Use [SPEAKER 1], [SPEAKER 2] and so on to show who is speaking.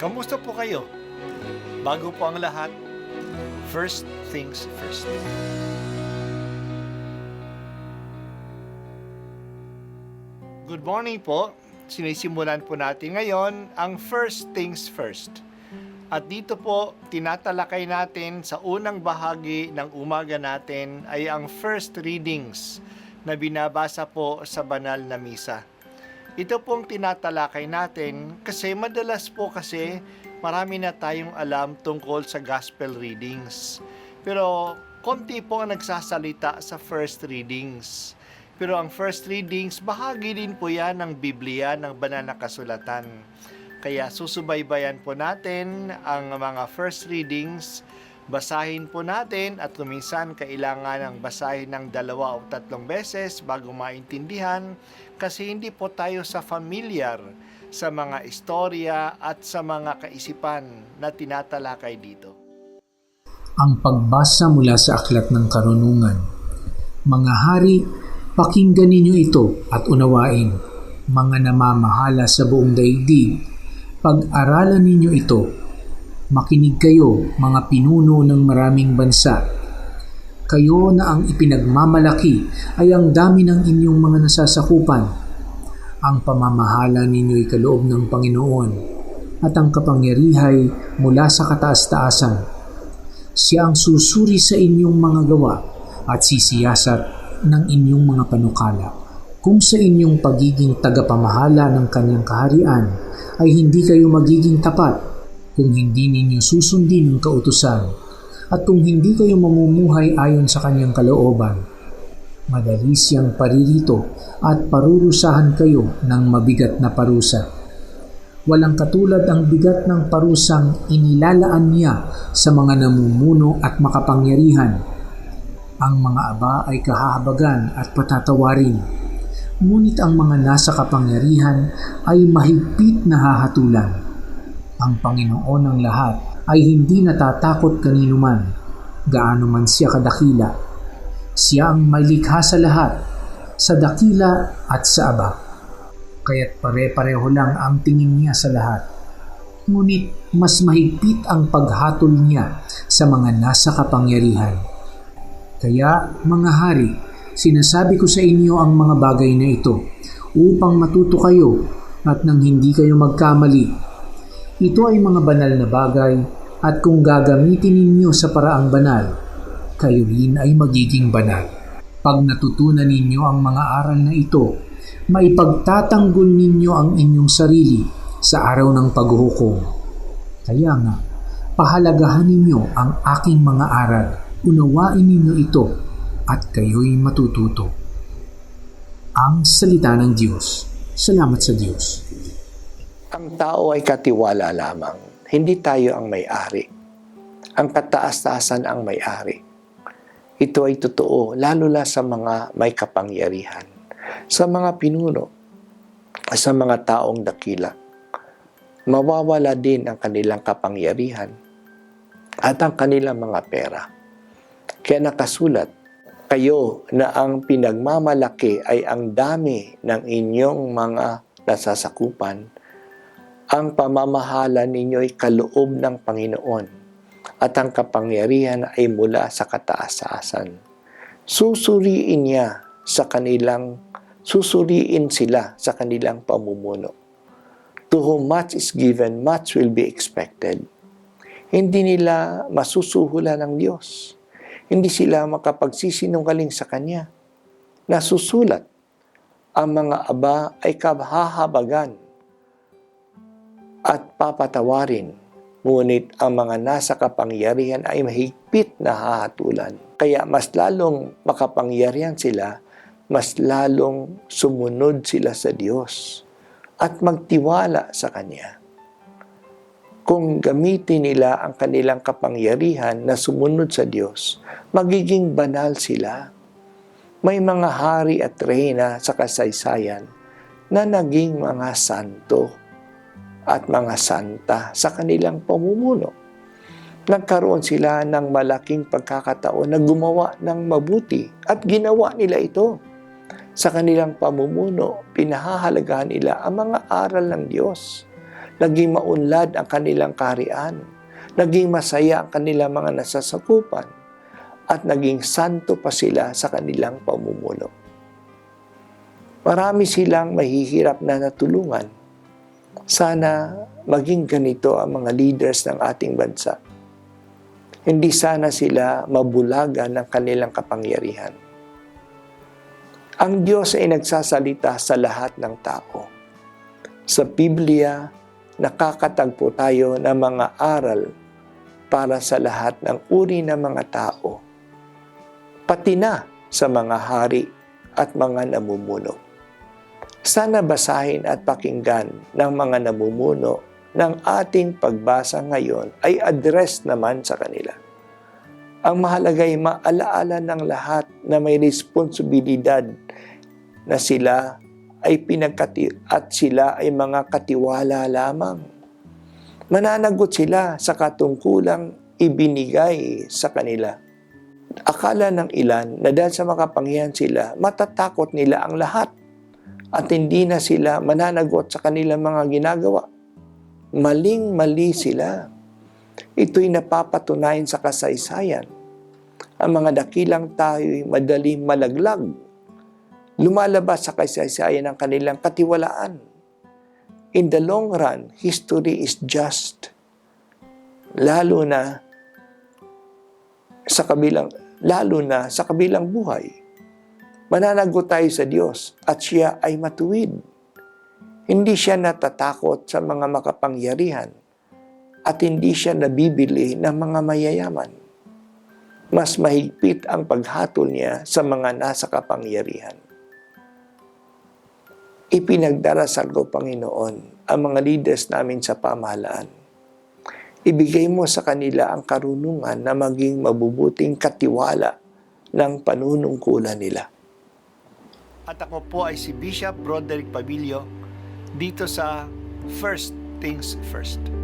[SPEAKER 1] Kamusta po kayo? Bago po ang lahat, first things first. Good morning po. Sinisimulan po natin ngayon ang first things first. At dito po, tinatalakay natin sa unang bahagi ng umaga natin ay ang first readings na binabasa po sa banal na misa. Ito pong tinatalakay natin kasi madalas po kasi marami na tayong alam tungkol sa gospel readings. Pero konti po ang nagsasalita sa first readings. Pero ang first readings, bahagi din po yan ng Biblia, ng banal na kasulatan. Kaya susubaybayan po natin ang mga first readings, basahin po natin at kuminsan kailangan ng basahin ng 2 o 3 beses bago maintindihan kasi hindi po tayo familiar sa mga istorya at sa mga kaisipan na tinatalakay dito.
[SPEAKER 2] Ang pagbasa mula sa Aklat ng Karunungan. Mga hari, pakinggan ninyo ito at unawain. Mga namamahala sa buong daigdig, pag-aralan ninyo ito. Makinig kayo, mga pinuno ng maraming bansa. Kayo na ang ipinagmamalaki ay ang dami ng inyong mga nasasakupan. Ang pamamahala ninyo ay kaloob ng Panginoon at ang kapangyarihay mula sa kataas-taasan. Siya ang susuri sa inyong mga gawa at sisiyasat ng inyong mga panukala. Kung sa inyong pagiging tagapamahala ng kanyang kaharian ay hindi kayo magiging tapat, kung hindi ninyo susundin ang kautusan, at kung hindi kayo mamumuhay ayon sa kanyang kalooban, madali siyang paririto at parurusahan kayo ng mabigat na parusa. Walang katulad ang bigat ng parusang inilalaan niya sa mga namumuno at makapangyarihan. Ang mga aba ay kahahabagan at patatawarin, ngunit ang mga nasa kapangyarihan ay mahigpit na hahatulan. Ang Panginoon ng lahat ay hindi natatakot kanino man, gaano man siya kadakila. Siya ang malikha sa lahat, sa dakila at sa aba. Kaya't pare-pareho lang ang tingin niya sa lahat. Ngunit mas mahigpit ang paghatol niya sa mga nasa kapangyarihan. Kaya, mga hari, sinasabi ko sa inyo ang mga bagay na ito upang matuto kayo at nang hindi kayo magkamali. Ito ay mga banal na bagay at kung gagamitin ninyo sa paraang banal, kayo rin ay magiging banal. Pag natutunan ninyo ang mga aral na ito, maipagtatanggol ninyo ang inyong sarili sa araw ng paghuhukom. Kaya nga, pahalagahan ninyo ang aking mga aral. Unawain ninyo ito at kayo'y matututo. Ang salita ng Diyos. Salamat sa Diyos.
[SPEAKER 3] Ang tao ay katiwala lamang. Hindi tayo ang may-ari. Ang kataas-taasan ang may-ari. Ito ay totoo, lalo na sa mga may kapangyarihan, sa mga pinuno, sa mga taong dakila. Mawawala din ang kanilang kapangyarihan at ang kanilang mga pera. Kaya nakasulat, kayo na ang pinagmamalaki ay ang dami ng inyong mga nasasakupan. Ang pamamahala ninyo ay kaloob ng Panginoon at ang kapangyarihan ay mula sa kataas-taasan. Susuriin sila sa kanilang pamumuno. To whom much is given, much will be expected. Hindi nila masusuhulan ng Diyos. Hindi sila makapagsisinungaling sa Kanya. Nasusulat, ang mga aba ay kahahabagan at papatawarin, ngunit ang mga nasa kapangyarihan ay mahigpit na hahatulan. Kaya mas lalong makapangyarihan sila, mas lalong sumunod sila sa Diyos at magtiwala sa Kanya. Kung gamitin nila ang kanilang kapangyarihan na sumunod sa Diyos, magiging banal sila. May mga hari at reyna sa kasaysayan na naging mga santo at mga santa sa kanilang pamumuno. Nagkaroon sila ng malaking pagkakataon na gumawa ng mabuti at ginawa nila ito. Sa kanilang pamumuno, pinahahalagahan nila ang mga aral ng Diyos. naging maunlad ang kanilang kaharian, naging masaya ang kanilang mga nasasakupan, at naging santo pa sila sa kanilang pamumuno. Marami silang mahihirap na natulungan. Sana maging ganito ang mga leaders ng ating bansa. Hindi sana sila mabulagan ng kanilang kapangyarihan. Ang Diyos ay nagsasalita sa lahat ng tao. Sa Biblia, nakakatagpo tayo ng mga aral para sa lahat ng uri ng mga tao, pati na sa mga hari at mga namumuno. Sana basahin at pakinggan ng mga namumuno ng ating pagbasa ngayon ay address naman sa kanila. Ang mahalaga ay maalaala ng lahat na may responsibilidad na sila ay at sila ay mga katiwala lamang. Mananagot sila sa katungkulang ibinigay sa kanila. Akala ng ilan na dahil sa makapangyarihan sila, matatakot nila ang lahat at hindi na sila mananagot sa kanilang mga ginagawa. Maling-mali sila. Ito'y napapatunayan sa kasaysayan. Ang mga dakilang tayo'y madaling malaglag. Lumalabas sa kasaysayan ng kanilang katiwalaan. In the long run, history is just. Lalo na sa kabilang buhay. Mananagot tayo sa Diyos at siya ay matuwid. Hindi siya natatakot sa mga makapangyarihan at hindi siya nabibili ng mga mayayaman. Mas mahigpit ang paghatol niya sa mga nasa kapangyarihan. Ipinagdarasal ko, Panginoon, ang mga leaders namin sa pamahalaan. Ibigay mo sa kanila ang karunungan na maging mabubuting katiwala ng panunungkulan nila.
[SPEAKER 1] At ako po ay si Bishop Broderick Pabilio dito sa First Things First.